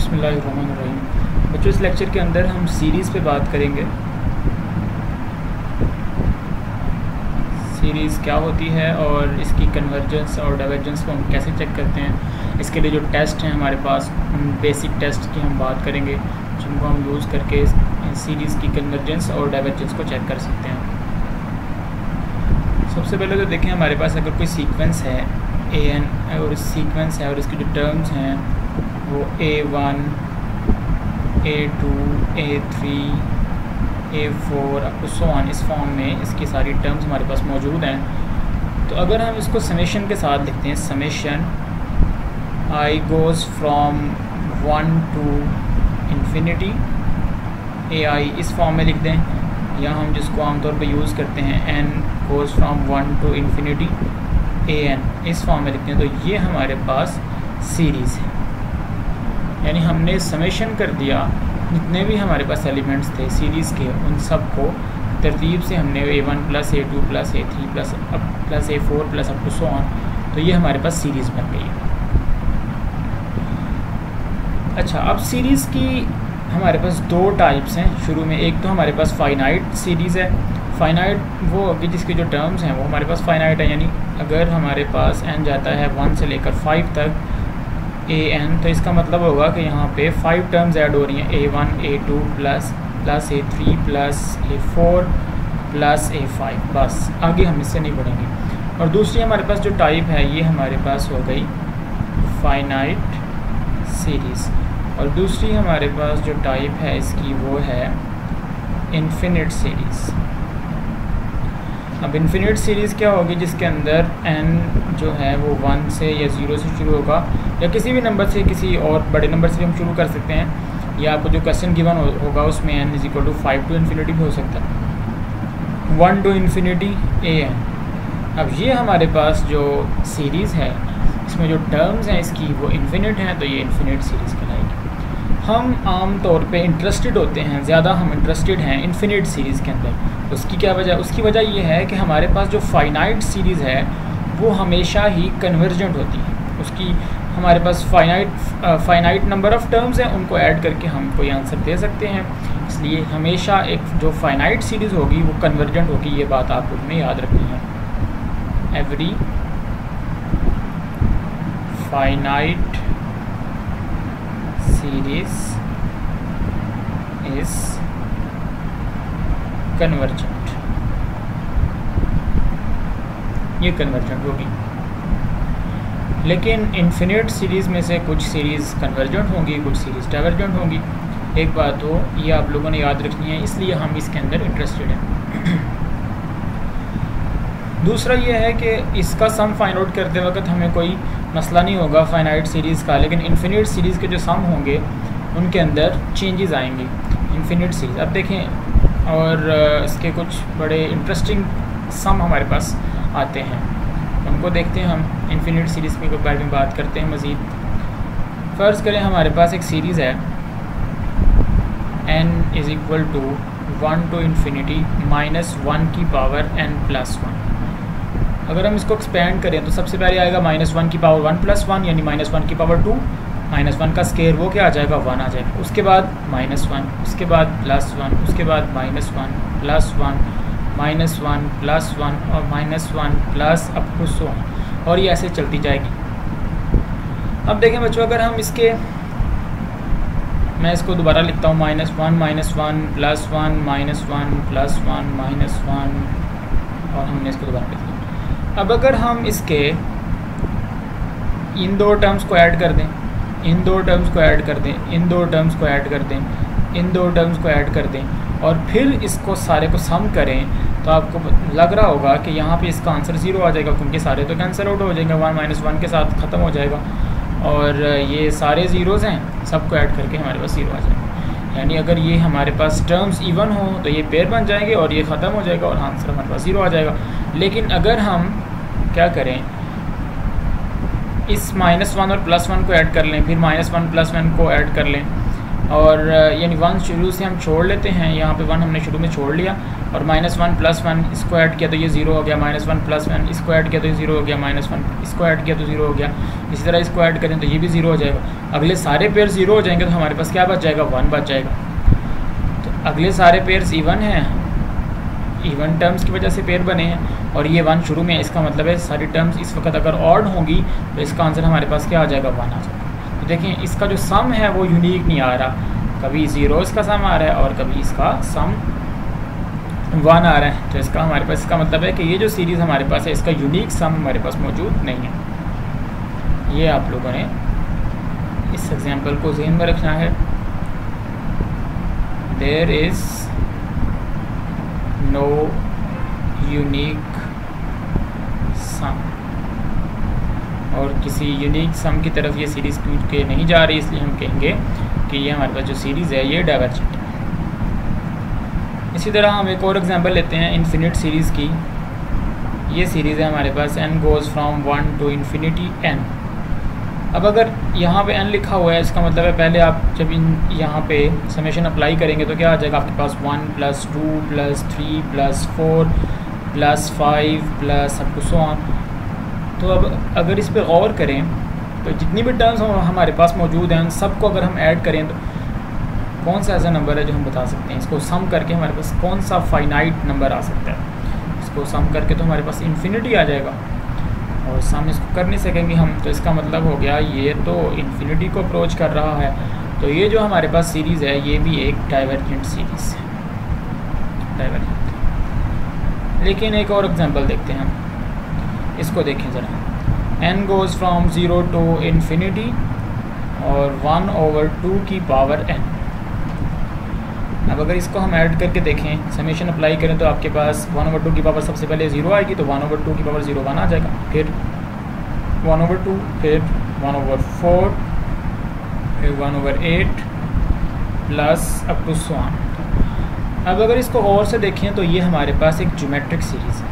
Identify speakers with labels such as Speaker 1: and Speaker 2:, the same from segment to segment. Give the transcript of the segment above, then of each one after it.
Speaker 1: बिस्मिल्लाहिर्रहमानिर्रहीम। बच्चों, इस लेक्चर के अंदर हम सीरीज़ पे बात करेंगे। सीरीज़ क्या होती है और इसकी कन्वर्जेंस और डाइवर्जेंस को हम कैसे चेक करते हैं। इसके लिए जो टेस्ट हैं हमारे पास, बेसिक टेस्ट की हम बात करेंगे, जिनको हम यूज़ करके सीरीज़ की कन्वर्जेंस और डाइवर्जेंस को चेक कर सकते हैं। सबसे पहले तो देखें, हमारे पास अगर कोई सीक्वेंस है an और सीक्वेंस है और इसकी जो टर्म्स हैं वो a1, a2, a3, a4 up to so on, इस फॉर्म में इसकी सारी टर्म्स हमारे पास मौजूद हैं। तो अगर हम इसको समेशन के साथ लिखते हैं, summation i goes from 1 to infinity ai, इस फॉर्म में लिख दें, या हम जिसको आमतौर पे यूज़ करते हैं n goes from 1 to infinity an, इस फॉर्म में लिखते हैं। तो ये हमारे पास सीरीज़ है, यानी हमने समेशन कर दिया जितने भी हमारे पास एलिमेंट्स थे सीरीज़ के, उन सब को तरतीब से हमने a1 plus a2 plus a3 plus a4 plus up to so on, तो ये हमारे पास सीरीज़ बन गई है। अच्छा, अब सीरीज़ की हमारे पास दो टाइप्स हैं शुरू में। एक तो हमारे पास फाइनाइट सीरीज़ है। फाइनाइट वो होगी जिसकी जो टर्म्स हैं वो हमारे पास फाइनाइट है, यानी अगर हमारे पास n जाता है 1 से लेकर 5 तक an, तो इसका मतलब होगा कि यहाँ पे 5 टर्म्स ऐड हो रही हैं, a1, a2 plus a3 plus a4 plus a5, बस आगे हम इससे नहीं बढ़ेंगे। और दूसरी हमारे पास जो टाइप है ये हमारे पास हो गई फाइनाइट सीरीज़, और दूसरी हमारे पास जो टाइप है इसकी वो है इन्फिनिट सीरीज़। अब इन्फिनिट सीरीज़ क्या होगी, जिसके अंदर n जो है वो 1 से या 0 से शुरू होगा, या किसी भी नंबर से, किसी और बड़े नंबर से भी हम शुरू कर सकते हैं, या आपको जो क्वेश्चन गिवन होगा उसमें n is equal to 5 to infinity भी हो सकता है, 1 टू इन्फिनिटी an। अब ये हमारे पास जो सीरीज़ है इसमें जो टर्म्स हैं इसकी वो इन्फिनिट हैं, तो ये इन्फिनिट सीरीज़ कहलाएगी। हम आम तौर पे इंटरेस्टेड होते हैं, ज़्यादा हम इंटरेस्टेड हैं इन्फिनिट सीरीज़ के अंदर। उसकी क्या वजह? उसकी वजह ये है कि हमारे पास जो फाइनाइट सीरीज़ है वो हमेशा ही कन्वर्जेंट होती है। उसकी हमारे पास फाइनाइट नंबर ऑफ़ टर्म्स हैं, उनको ऐड करके हम कोई आंसर दे सकते हैं। इसलिए हमेशा एक जो फाइनाइट सीरीज़ होगी वो कन्वर्जेंट होगी, ये बात आप लोगों ने याद रखनी है। Every finite series is convergent, ये कन्वर्जेंट होगी। लेकिन इन्फिनिट सीरीज़ में से कुछ सीरीज़ कन्वर्जेंट होंगी, कुछ सीरीज़ डाइवर्जेंट होंगी। एक बात तो ये आप लोगों ने याद रखनी है, इसलिए हम इसके अंदर इंटरेस्टेड हैं। दूसरा ये है कि इसका सम फाइंड आउट करते वक्त हमें कोई मसला नहीं होगा फाइनाइट सीरीज़ का, लेकिन इन्फिनिट सीरीज़ के जो सम होंगे उनके अंदर चेंजेस आएंगे इन्फिनिट सीरीज़। अब देखें, और इसके कुछ बड़े इंटरेस्टिंग सम हमारे पास आते हैं, उनको देखते हैं। हम इन्फिनिट सीरीज़ के बारे में बात करते हैं मज़ीद। फ़र्ज़ करें हमारे पास एक सीरीज़ है n is equal to 1 to infinity -1 की पावर n+1। अगर हम इसको एक्सपेंड करें तो सबसे पहले आएगा -1 की पावर 1+1, यानी -1 की पावर 2, -1 का स्केयर वो क्या आ जाएगा, 1 आ जाएगा। उसके बाद -1, उसके बाद +1, उसके बाद -1 +1 -1 +1 और -1 plus up to so on, और ये ऐसे चलती जाएगी। अब देखें बच्चों, अगर हम इसके, मैं इसको दोबारा लिखता हूँ, -1 -1 +1 -1 +1 और हमने इसको दोबारा लिख दिया। अब अगर हम इसके इन दो टर्म्स को ऐड कर दें, इन दो टर्म्स को ऐड कर दें, इन दो टर्म्स को ऐड कर दें, इन दो टर्म्स को ऐड कर दें, और फिर इसको सारे को सम करें, तो आपको लग रहा होगा कि यहाँ पे इसका आंसर 0 आ जाएगा, क्योंकि सारे तो कैंसिल आउट हो जाएंगे, 1 -1 के साथ ख़त्म हो जाएगा, और ये सारे ज़ीरोज़ हैं, सबको ऐड करके हमारे पास 0 आ जाएगा। यानी अगर ये हमारे पास टर्म्स इवन हो तो ये पेयर बन जाएंगे और ये ख़त्म हो जाएगा और आंसर हमारे पास 0 आ जाएगा। लेकिन अगर हम क्या करें, इस -1 और +1 को ऐड कर लें, फिर -1 +1 को ऐड कर लें, और यानी 1 शुरू से हम छोड़ लेते हैं, यहाँ पे 1 हमने शुरू में छोड़ लिया, और -1 + 1 इसको ऐड किया तो ये 0 हो गया, -1 + 1 इसको ऐड किया तो ये 0 हो गया, -1 इसको ऐड किया तो 0 हो गया। इसी तरह इसको ऐड करें तो ये भी 0 हो जाएगा। अगले सारे पेयर 0 हो जाएंगे तो हमारे पास क्या बच जाएगा, 1 बच जाएगा। तो अगले सारे पेयर्स इवन हैं, इवन टर्म्स की वजह से पेयर बने हैं, और ये 1 शुरू में, इसका मतलब है सारी टर्म्स इस वक्त अगर ऑड होंगी तो इसका आंसर हमारे पास क्या आ जाएगा, 1 आ जाएगा। तो देखें इसका जो सम है वो यूनिक नहीं आ रहा, कभी 0 इसका सम आ रहा है और कभी इसका सम 1 आ रहा है। तो इसका हमारे पास, इसका मतलब है कि ये जो सीरीज़ हमारे पास है इसका यूनिक सम हमारे पास मौजूद नहीं है। ये आप लोगों ने इस एग्जांपल को ज़हन में रखना है। देयर इज़ नो यूनिक सम, और किसी यूनिक सम की तरफ ये सीरीज़ क्योंकि नहीं जा रही, इसलिए हम कहेंगे कि ये हमारे पास जो सीरीज़ है ये डाइवर्जेंट है। इसी तरह हम एक और एग्जांपल लेते हैं इन्फिनिट सीरीज़ की। ये सीरीज़ है हमारे पास n goes from 1 to infinity n। अब अगर यहाँ पे n लिखा हुआ है, इसका मतलब है पहले आप जब यहाँ पे समेशन अप्लाई करेंगे तो क्या आ जाएगा आपके पास 1 + 2 + 3 + 4 + 5 + अप टू सो ऑन। तो अब अगर इस पर गौर करें तो जितनी भी टर्म्स हमारे पास मौजूद हैं उन सबको अगर हम ऐड करें तो कौन सा ऐसा नंबर है जो हम बता सकते हैं, इसको सम करके हमारे पास कौन सा फाइनाइट नंबर आ सकता है। इसको सम करके तो हमारे पास इन्फिनिटी आ जाएगा, और सम इसको कर नहीं सकेंगे हम, तो इसका मतलब हो गया ये तो इन्फिनिटी को अप्रोच कर रहा है। तो ये जो हमारे पास सीरीज़ है ये भी एक डाइवर्जेंट सीरीज़ है, डाइवर्जेंट। लेकिन एक और एग्जांपल देखते हैं हम, इसको देखें ज़रा। n goes from 0 to infinity और 1/2 की पावर n। अब अगर इसको हम ऐड करके देखें, समेशन अप्लाई करें तो आपके पास 1/2 की पावर सबसे पहले 0 आएगी, तो 1/2 की पावर 0 1 आ जाएगा, फिर 1/2, फिर 1/4, फिर 1/8 plus up to so on. अब अगर इसको और से देखें तो ये हमारे पास एक ज्योमेट्रिक सीरीज़ है,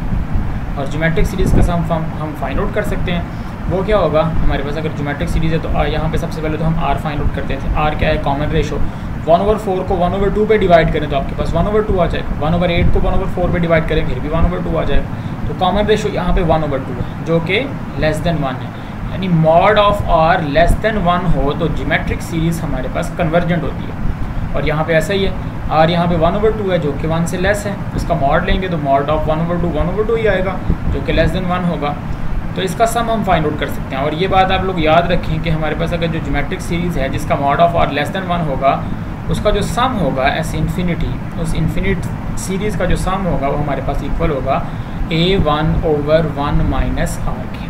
Speaker 1: और ज्योमेट्रिक सीरीज़ का सम हम फाइंड आउट कर सकते हैं। वो क्या होगा हमारे पास, अगर ज्योमेट्रिक सीरीज़ है तो यहाँ पे सबसे पहले तो हम r फाइंड आउट करते थे। r क्या है, कॉमन रेशो। 1/4 को 1/2 पे डिवाइड करें तो आपके पास 1/2 आ जाएगा। 1/8 को 1/4 पे डिवाइड करें फिर भी 1/2 आ जाएगा। तो कॉमन रेशो यहाँ पे 1/2 है, जो कि लेस देन 1 है। यानी mod of r less than 1 हो तो ज्योमेट्रिक सीरीज़ हमारे पास कन्वर्जेंट होती है, और यहाँ पे ऐसा ही है। r यहाँ पे 1/2 है जो कि 1 से लेस है, उसका मॉड लेंगे तो मॉड ऑफ 1/2 ही आएगा जो कि लेस देन 1 होगा। तो इसका सम हम फाइंड आउट कर सकते हैं। और ये बात आप लोग याद रखें कि हमारे पास अगर जो ज्योमेट्रिक सीरीज़ है जिसका mod of r less than 1 होगा, उसका जो सम होगा एस इन्फिनिटी, उस इन्फिनिट सीरीज़ का जो सम होगा वो हमारे पास इक्वल होगा a1/1 माइनस r के।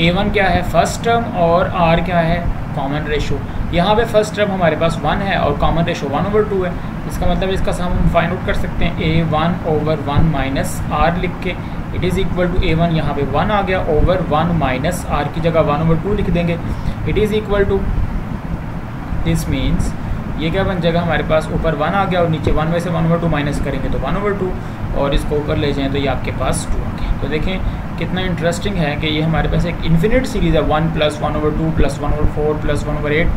Speaker 1: a1 क्या है, फर्स्ट टर्म, और r क्या है, कॉमन रेशो। यहाँ पे फर्स्ट टर्म हमारे पास 1 है और कॉमन रेशो 1/2 है। इसका मतलब इसका सम हम फाइंड आउट कर सकते हैं a1/1 माइनस r लिख के। It is equal to a1 यहाँ पे 1 आ गया, ओवर 1 माइनस r की जगह 1/2 लिख देंगे। It is equal to, this means ये क्या बन जाएगा हमारे पास, ऊपर 1 आ गया और नीचे 1 में से 1/2 माइनस करेंगे तो 1/2, और इसको ऊपर ले जाएँ तो ये आपके पास 2 आ गया। तो देखें कितना इंटरेस्टिंग है कि ये हमारे पास एक इन्फिनिट सीरीज़ है, 1 + 1/2 + 1/4 + 1/8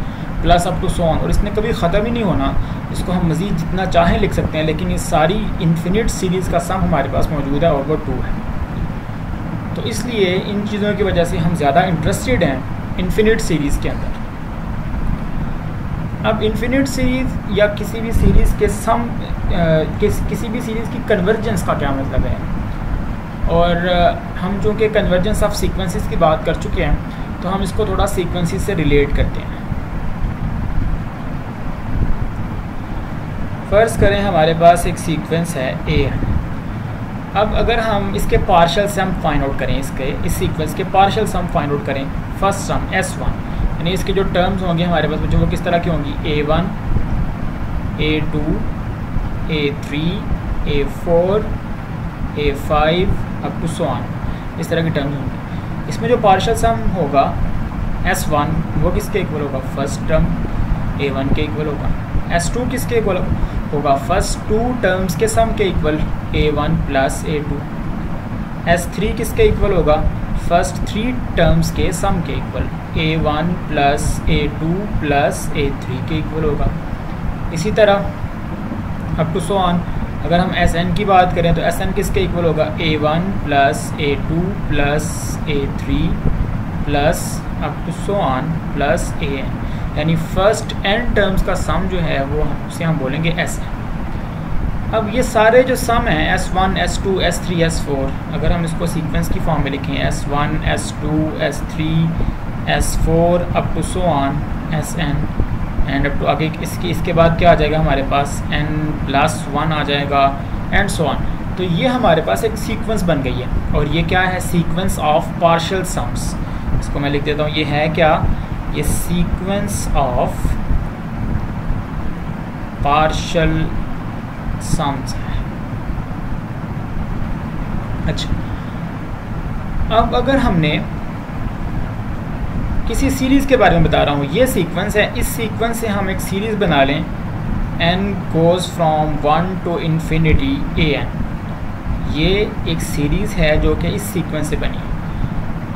Speaker 1: plus up to so on, और इसने कभी ख़त्म ही नहीं होना। इसको हम मज़ीद जितना चाहें लिख सकते हैं, लेकिन ये सारी इन्फिनिट सीरीज़ का सम हमारे पास मौजूद है, ओवर 2 है। तो इसलिए इन चीज़ों की वजह से हम ज़्यादा इंटरेस्टेड हैं इन्फिनिट सीरीज़ के अंदर। अब इन्फिनिट सीरीज़ या किसी भी सीरीज़ के सम, किसी भी सीरीज़ की कन्वर्जेंस का क्या मतलब है, और हम चूँकि कन्वर्जेंस ऑफ सीक्वेंसेस की बात कर चुके हैं तो हम इसको थोड़ा सीक्वेंसेस से रिलेट करते हैं। फ़र्ज़ करें हमारे पास एक सीक्वेंस है ए। अब अगर हम इसके पार्शियल सम फाइंड आउट करें, इस सीक्वेंस के पार्शियल सम फाइंड आउट करें, फर्स्ट सम S1, यानी इसके जो टर्म्स होंगे हमारे पास जो वो किस तरह की होंगी, A1 A2 A3 A4 A5 up to so on, इस तरह की टर्म्स होंगी। इसमें जो पार्शियल सम होगा S1 वो किसके इक्वल होगा, फर्स्ट टर्म A1 के इक्वल होगा। S2 किसके इक्वल होगा, फर्स्ट 2 टर्म्स के सम के equal A1 plus A2। S3 किसके इक्वल होगा, फर्स्ट 3 टर्म्स के सम के equal A1 plus A2 plus A3 के इक्वल होगा। इसी तरह अप टू सो ऑन, अगर हम Sn की बात करें तो Sn किसके इक्वल होगा, A1 plus A2 plus A3 plus up to so on plus An, यानी फर्स्ट n टर्म्स का सम जो है वो उसे हम बोलेंगे Sn। अब ये सारे जो सम हैं S1, S2, S3, S4, अगर हम इसको सीक्वेंस की फॉर्म में लिखें S1, S2, S3, S4 up to so on Sn and up to आगे इसके बाद क्या आ जाएगा हमारे पास n+1 आ जाएगा एंड सो ऑन। तो ये हमारे पास एक सीक्वेंस बन गई है और ये क्या है, सीक्वेंस ऑफ पार्शियल सम्स। इसको मैं लिख देता हूँ, ये है क्या, ये सीक्वेंस ऑफ पार्शियल सम्स है। अच्छा, अब अगर हमने किसी सीरीज़ के बारे में बता रहा हूँ, ये सीक्वेंस है, इस सीक्वेंस से हम एक सीरीज़ बना लें n goes from 1 to infinity an। ये एक सीरीज़ है जो कि इस सीक्वेंस से बनी है।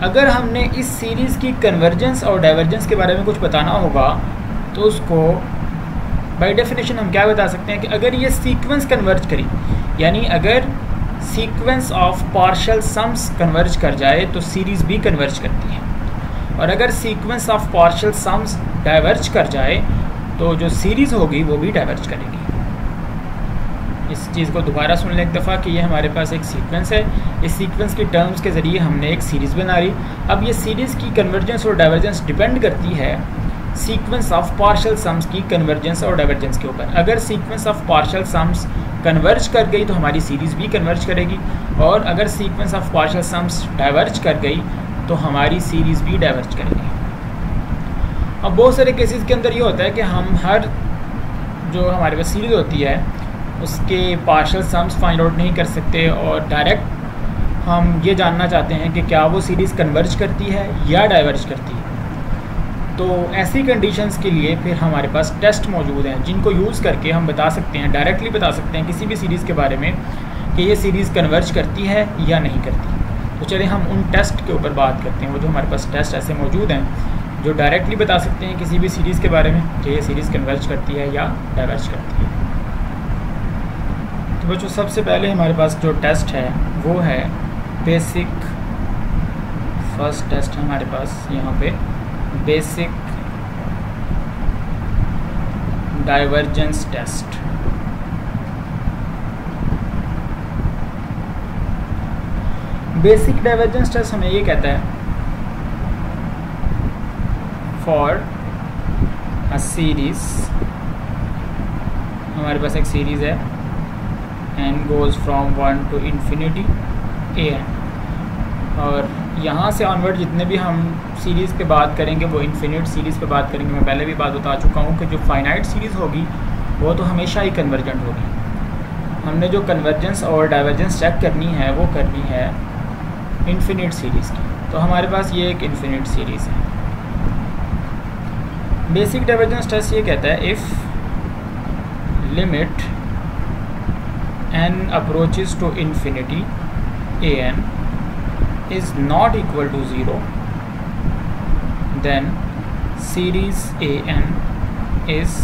Speaker 1: अगर हमने इस सीरीज़ की कन्वर्जेंस और डाइवर्जेंस के बारे में कुछ बताना होगा तो उसको बाय डेफिनेशन हम क्या बता सकते हैं कि अगर ये सीक्वेंस कन्वर्ज करी, यानी अगर sequence of partial sums converge कर जाए तो सीरीज़ भी कन्वर्ज करती है, और अगर sequence of partial sums diverge कर जाए तो जो सीरीज़ होगी वो भी डाइवर्ज करेगी। इस चीज़ को दोबारा सुन लें एक दफ़ा कि ये हमारे पास एक सीक्वेंस है, इस सीक्वेंस के टर्म्स के ज़रिए हमने एक सीरीज़ बना ली। अब ये सीरीज़ की कन्वर्जेंस और डाइवर्जेंस डिपेंड करती है सीक्वेंस ऑफ पार्शियल सम्स की कन्वर्जेंस और डाइवर्जेंस के ऊपर। अगर sequence of partial sums converge कर गई तो हमारी सीरीज़ भी कन्वर्ज करेगी, और अगर sequence of partial sums diverge कर गई तो हमारी सीरीज़ भी डाइवर्ज करेगी। अब बहुत सारे केसेस के अंदर ये होता है कि हम हर जो हमारे पास सीरीज़ होती है उसके पार्शियल सम्स फाइंड आउट नहीं कर सकते, और डायरेक्ट हम ये जानना चाहते हैं कि क्या वो सीरीज़ कन्वर्ज करती है या डाइवर्ज करती है। तो ऐसी कंडीशंस के लिए फिर हमारे पास टेस्ट मौजूद हैं जिनको यूज़ करके हम बता सकते हैं, डायरेक्टली बता सकते हैं किसी भी सीरीज़ के बारे में कि ये सीरीज़ कन्वर्ज करती है या नहीं करती। तो चलिए हम उन टेस्ट के ऊपर बात करते हैं। वो जो हमारे पास टेस्ट ऐसे मौजूद हैं जो डायरेक्टली बता सकते हैं किसी भी सीरीज़ के बारे में कि ये सीरीज़ कन्वर्ज करती है या डाइवर्ज करती है। तो बच्चों सबसे पहले हमारे पास जो टेस्ट है वो है बेसिक, फर्स्ट टेस्ट है हमारे पास यहाँ पे basic divergence test. Basic divergence test हमें ये कहता है फॉर अ सीरीज, हमारे पास एक सीरीज़ है n goes from 1 to infinity an, और यहाँ से ऑनवर्ड जितने भी हम सीरीज़ पे बात करेंगे वो इन्फिनिट सीरीज़ पे बात करेंगे। मैं पहले भी बात बता चुका हूँ कि जो फाइनाइट सीरीज़ होगी वो तो हमेशा ही कन्वर्जेंट होगी। हमने जो कन्वर्जेंस और डाइवर्जेंस चेक करनी है वो करनी है इन्फिनिट सीरीज़ की। तो हमारे पास ये एक इन्फिनिट सीरीज़ है। बेसिक डाइवर्जेंस टेस्ट ये कहता है if limit n approaches to infinity an is not equal to 0 then series an is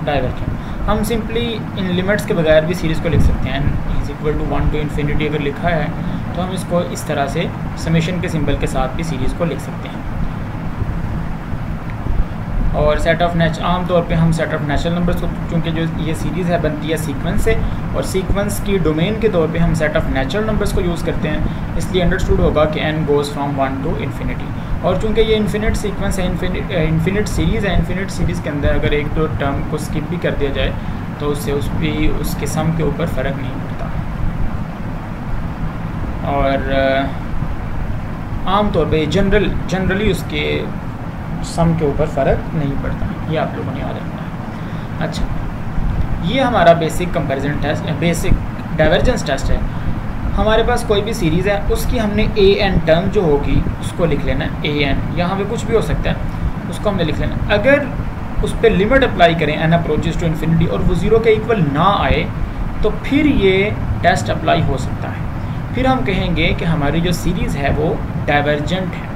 Speaker 1: divergent। हम सिंपली इन लिमिट्स के बगैर भी सीरीज़ को लिख सकते हैं। n is equal to 1 to infinity अगर लिखा है तो हम इसको इस तरह से समेशन के सिंबल के साथ भी सीरीज़ को लिख सकते हैं। और सेट ऑफ आम तौर पे हम सेट ऑफ नेचुरल नंबर्स को, चूँकि जो ये सीरीज़ है बनती है सीक्वेंस से, और सीक्वेंस की डोमेन के तौर पे हम सेट ऑफ नेचुरल नंबर्स को यूज़ करते हैं, इसलिए अंडरस्टूड होगा कि n goes from 1 to infinity. और चूँकि ये इन्फिनिट सीक्वेंस है, इन्फिनिट सीरीज़ है, इन्फिनिट सीरीज़ के अंदर अगर एक दो टर्म को स्किप भी कर दिया जाए तो उससे उसके सम के ऊपर फ़र्क नहीं पड़ता। और आम तौर पे जनरली उसके सम के ऊपर फ़र्क नहीं पड़ता, ये आप लोगों ने याद रखना है। अच्छा, ये हमारा basic comparison test, basic divergence test है। हमारे पास कोई भी सीरीज़ है उसकी हमने an टर्म जो होगी उसको लिख लेना है। an यहाँ पे कुछ भी हो सकता है, उसको हमने लिख लेना। अगर उस पर लिमिट अप्लाई करें n अप्रोचेस टू इन्फिनिटी और वो 0 के इक्वल ना आए तो फिर ये टेस्ट अप्लाई हो सकता है। फिर हम कहेंगे कि हमारी जो सीरीज़ है वो डाइवर्जेंट है।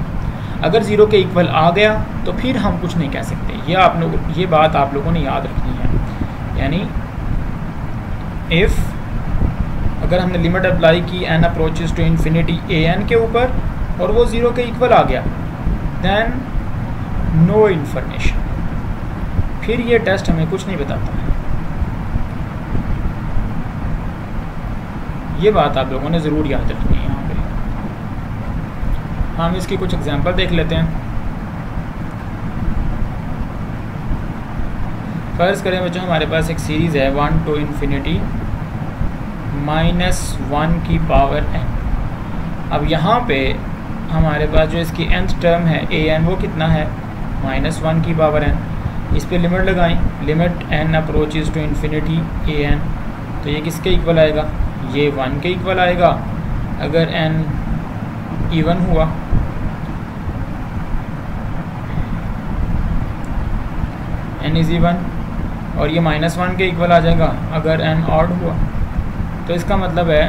Speaker 1: अगर ज़ीरो के इक्वल आ गया तो फिर हम कुछ नहीं कह सकते। ये बात आप लोगों ने याद रखनी है। यानी इफ़ अगर हमने लिमिट अप्लाई की n approaches to infinity an के ऊपर और वो ज़ीरो के इक्वल आ गया, देन नो इन्फॉर्मेशन, फिर ये टेस्ट हमें कुछ नहीं बताता है। ये बात आप लोगों ने ज़रूर याद रखनी है। यहाँ पे हम इसकी कुछ एग्जांपल देख लेते हैं। फ़र्ज़ करें बच्चों हमारे पास एक सीरीज़ है 1 to इन्फिनिटी -1 की पावर n। अब यहाँ पे हमारे पास जो इसकी nth टर्म है an वो कितना है, -1 की पावर n। इस पे लिमिट लगाएं, limit n approaches to infinity an, तो ये किसके इक्वल आएगा, ये 1 के इक्वल आएगा अगर n इवन हुआ। n इज़ इवन, और ये -1 के इक्वल आ जाएगा अगर n ऑड हुआ। तो इसका मतलब है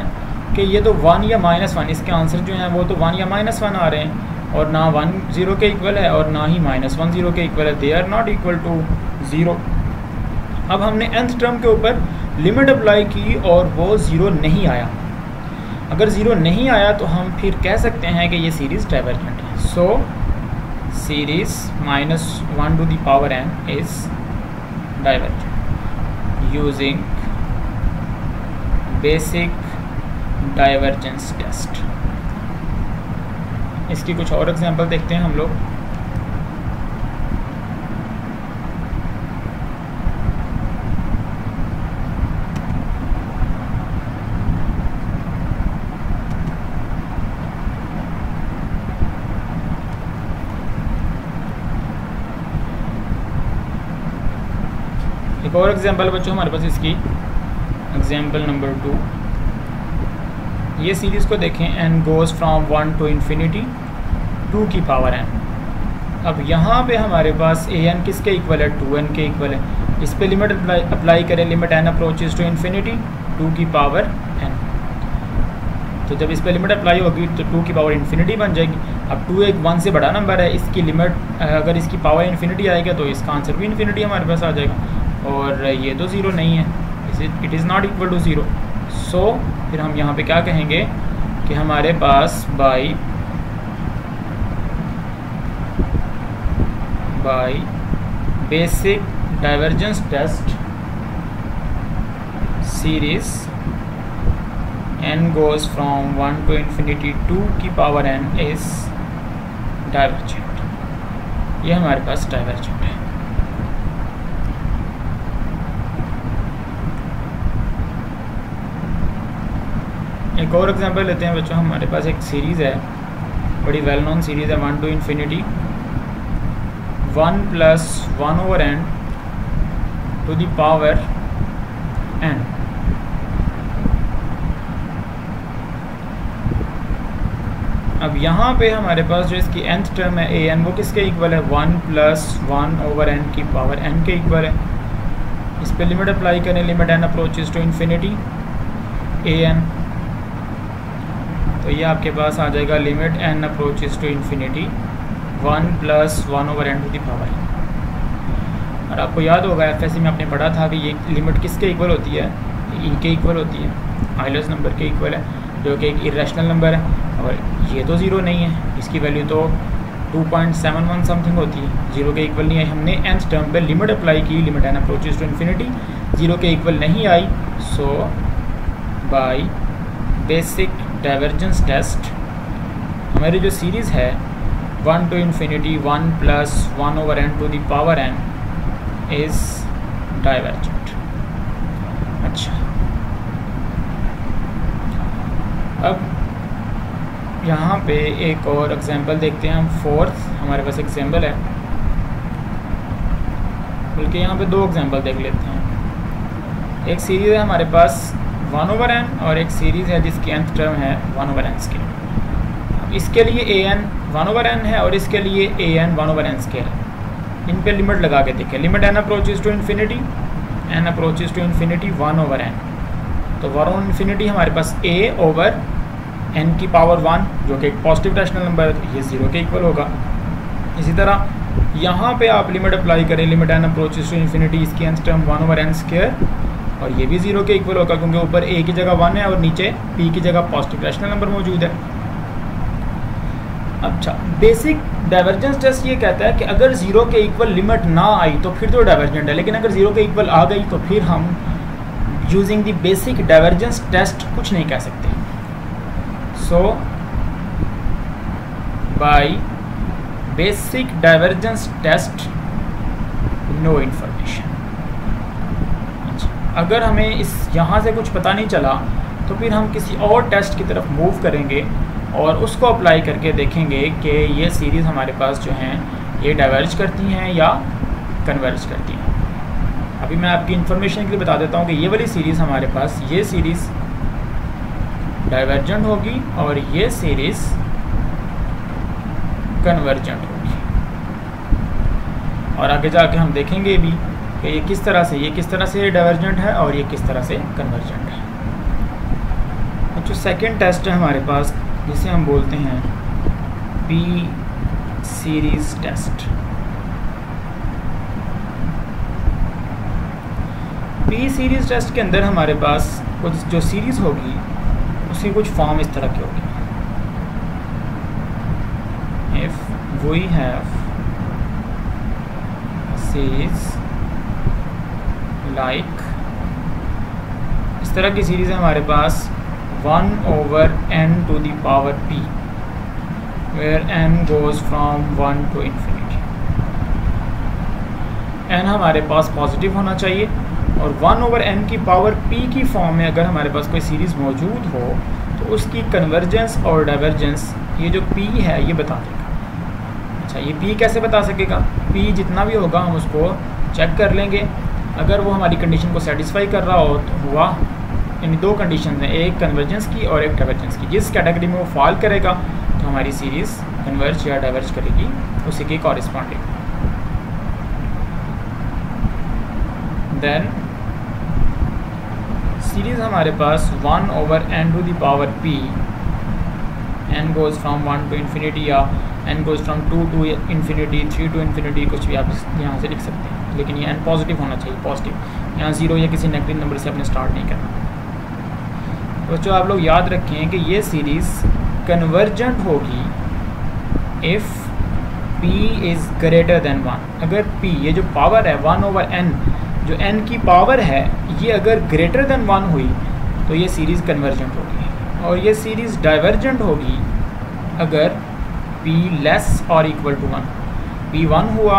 Speaker 1: कि ये तो 1 या -1, इसके आंसर जो हैं वो तो 1 या -1 आ रहे हैं, और ना 1 0 के इक्वल है और ना ही -1 0 के इक्वल है। They are not equal to 0। अब हमने nth टर्म के ऊपर लिमिट अप्लाई की और वो 0 नहीं आया। अगर 0 नहीं आया तो हम फिर कह सकते हैं कि ये सीरीज़ डाइवर्जेंट है। So series -1 to the power n is divergent using basic divergence test. इसकी कुछ और एग्जांपल देखते हैं हम लोग। एक और एग्जांपल बच्चों हमारे पास इसकी एग्जांपल नंबर 2। ये सीरीज़ को देखें, n goes from 1 to infinity 2 की पावर n। अब यहाँ पे हमारे पास an किसके इक्वल है, 2n के इक्वल है। इस पे लिमिट अप्लाई करें, limit n approaches to infinity 2 की पावर n। तो जब इस पे लिमिट अप्लाई होगी तो 2 की पावर इन्फिनिटी बन जाएगी। अब 2 एक 1 से बड़ा नंबर है, इसकी लिमिट अगर इसकी पावर इन्फिनिटी आएगा तो इसका आंसर भी इन्फिनिटी हमारे पास आ जाएगा, और ये तो 0 नहीं है, it is not equal to 0। So फिर हम यहाँ पे क्या कहेंगे कि हमारे पास by basic divergence test series n goes from 1 to infinity 2 की पावर n इज़ डाइवर्जेंट। ये हमारे पास डाइवर्जेंट है। एक और एग्जांपल लेते हैं बच्चों। हमारे पास एक सीरीज़ है, बड़ी वेल नोन सीरीज़ है, 1 to infinity 1 + 1/n to the power n। अब यहाँ पे हमारे पास जो इसकी nth टर्म है an वो किसके इक्वल है, 1 + 1/n की पावर n के इक्वल है। इस पे लिमिट अप्लाई करें, limit n approaches to infinity an, तो ये आपके पास आ जाएगा limit n approaches to infinity 1 + 1/n to the power n। और आपको याद होगा एफएससी में आपने पढ़ा था कि ये लिमिट किसके इक्वल होती है, e के इक्वल होती है, आइलर्स नंबर के इक्वल है, जो कि एक इरेशनल नंबर है। और ये तो 0 नहीं है, इसकी वैल्यू तो 2.71 समथिंग होती है, 0 के इक्वल नहीं है। हमने nth टर्म पे लिमिट अप्लाई की, limit n approaches to infinity 0 के इक्वल नहीं आई। So by basic divergence test हमारी जो सीरीज़ है 1 to infinity 1 + 1/n to the power n is divergent. अच्छा, अब यहाँ पे एक और एग्जांपल देखते हैं हम। फोर्थ हमारे पास एग्जांपल है, बल्कि यहाँ पे 2 एग्जांपल देख लेते हैं। एक सीरीज़ है हमारे पास 1/n और एक सीरीज़ है जिसकी nth टर्म है 1/n स्केयर। इसके लिए an 1/n है और इसके लिए an 1/n स्केयर है। इन पे लिमिट लगा के देखें, limit n approaches to infinity 1/n। तो 1/∞ हमारे पास a/n की पावर 1 जो कि एक पॉजिटिव रैशनल नंबर है, तो ये 0 के इक्वल होगा। इसी तरह यहाँ पे आप लिमिट अप्लाई करें, limit n approaches to infinity, इसकी nth टर्म 1/n², और ये भी 0 के इक्वल होगा क्योंकि ऊपर a की जगह 1 है और नीचे p की जगह पॉजिटिव रैशनल नंबर मौजूद है। अच्छा, बेसिक डाइवर्जेंस टेस्ट ये कहता है कि अगर 0 के इक्वल लिमिट ना आई तो फिर तो डाइवर्जेंट है, लेकिन अगर 0 के इक्वल आ गई तो फिर हम using the basic divergence test कुछ नहीं कह सकते। So by basic divergence test no information. अगर हमें इस यहाँ से कुछ पता नहीं चला तो फिर हम किसी और टेस्ट की तरफ मूव करेंगे और उसको अप्लाई करके देखेंगे कि ये सीरीज़ हमारे पास जो हैं ये डाइवर्ज करती हैं या कन्वर्ज करती हैं। अभी मैं आपकी इन्फॉर्मेशन के लिए बता देता हूँ कि ये वाली सीरीज़ हमारे पास, ये सीरीज़ डाइवर्जेंट होगी और ये सीरीज़ कन्वर्जेंट होगी। और आगे जाके हम देखेंगे भी कि ये किस तरह से डाइवर्जेंट है और ये किस तरह से कन्वर्जेंट है। जो सेकंड टेस्ट है हमारे पास, जिसे हम बोलते हैं P series test. P series test के अंदर हमारे पास कुछ जो सीरीज़ होगी उसकी कुछ फॉर्म इस तरह की होगी। If we have series like, इस तरह की सीरीज़ है हमारे पास 1/n to the power p, where n goes from 1 to infinity। n हमारे पास पॉजिटिव होना चाहिए और 1/n की पावर p की फॉर्म में अगर हमारे पास कोई सीरीज़ मौजूद हो तो उसकी कन्वर्जेंस और डाइवर्जेंस ये जो p है ये बता देगा। अच्छा, ये p कैसे बता सकेगा? p जितना भी होगा हम उसको चेक कर लेंगे, अगर वो हमारी कंडीशन को सेटिस्फाई कर रहा हो तो हुआ, यानी दो कंडीशन हैं, एक कन्वर्जेंस की और एक डाइवर्जेंस की। जिस कैटेगरी में वो फॉल करेगा तो हमारी सीरीज़ कन्वर्ज या डाइवर्ज करेगी उसी के कॉरिस्पॉन्डिंग। देन सीरीज़ हमारे पास 1/n to the power p, n goes from 1 to infinity या n goes from 2 to infinity, 3 to infinity, कुछ भी आप यहाँ से लिख सकते हैं, लेकिन ये n पॉजिटिव होना चाहिए, पॉजिटिव। यहाँ 0 या किसी नेगेटिव नंबर से आपने स्टार्ट नहीं करना। बच्चों आप लोग याद रखें कि ये सीरीज़ कन्वर्जेंट होगी if p is greater than 1। अगर p, ये जो पावर है 1/n, जो n की पावर है, ये अगर ग्रेटर देन 1 हुई तो ये सीरीज़ कन्वर्जेंट होगी। और ये सीरीज़ डाइवर्जेंट होगी अगर p लेस और इक्वल टू 1, p 1 हुआ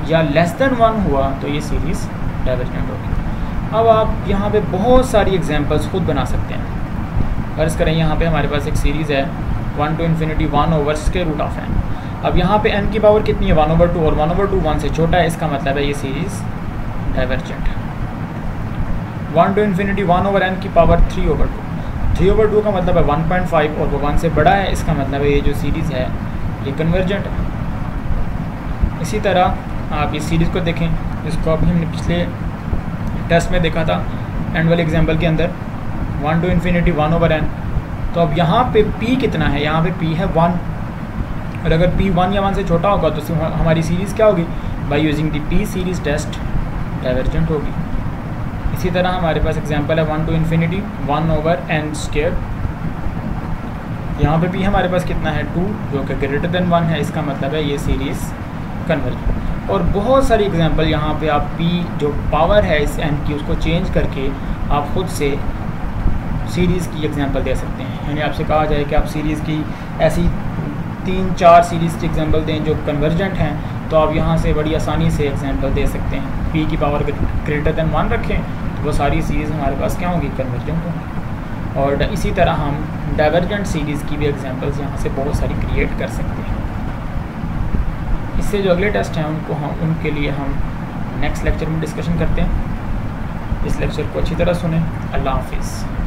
Speaker 1: या लेस देन 1 हुआ तो ये सीरीज़ डाइवर्जेंट होगी। अब आप यहाँ पे बहुत सारी एग्जांपल्स खुद बना सकते हैं। फर्ज़ करें यहाँ पे हमारे पास एक सीरीज़ है 1 to infinity 1/√n। अब यहाँ पे n की पावर कितनी है? 1/2, और 1/2 1 से छोटा है, इसका मतलब है ये सीरीज़ डाइवर्जेंट है। 1 to infinity 1/n की पावर 3/2, 3/2 का मतलब है 1.5 और वो 1 से बड़ा है, इसका मतलब है ये जो सीरीज़ है ये कन्वर्जेंट है। इसी तरह आप इस सीरीज़ को देखें, जिसको अभी हमने पिछले टेस्ट में देखा था एंड वाले एग्जांपल के अंदर 1 to infinity 1/n। तो अब यहाँ पे p कितना है? यहाँ पे p है 1, और अगर p 1 या 1 से छोटा होगा तो हमारी सीरीज़ क्या होगी? By using the p series test divergent होगी। इसी तरह हमारे पास एग्जांपल है 1 to infinity 1/n²। यहाँ पे p हमारे पास कितना है? 2, जो कि ग्रेटर देन 1 है, इसका मतलब है ये सीरीज़ कन्वर्जेंट। और बहुत सारी एग्जांपल यहाँ पे आप p जो पावर है इस n की उसको चेंज करके आप ख़ुद से सीरीज़ की एग्जांपल दे सकते हैं। यानी आपसे कहा जाए कि आप सीरीज़ की ऐसी 3-4 सीरीज़ की एग्जांपल दें जो कन्वर्जेंट हैं, तो आप यहाँ से बड़ी आसानी से एग्जांपल दे सकते हैं। p की पावर ग्रेटर देन 1 रखें तो वो सारी सीरीज़ हमारे पास क्या होंगी? कन्वर्जेंट होंगी। और इसी तरह हम डाइवर्जेंट सीरीज़ की भी एग्जांपल्स यहाँ से बहुत सारी क्रिएट कर सकते हैं। इससे जो अगले टेस्ट हैं उनके लिए हम नेक्स्ट लेक्चर में डिस्कशन करते हैं। इस लेक्चर को अच्छी तरह सुनें। अल्लाह हाफिज़।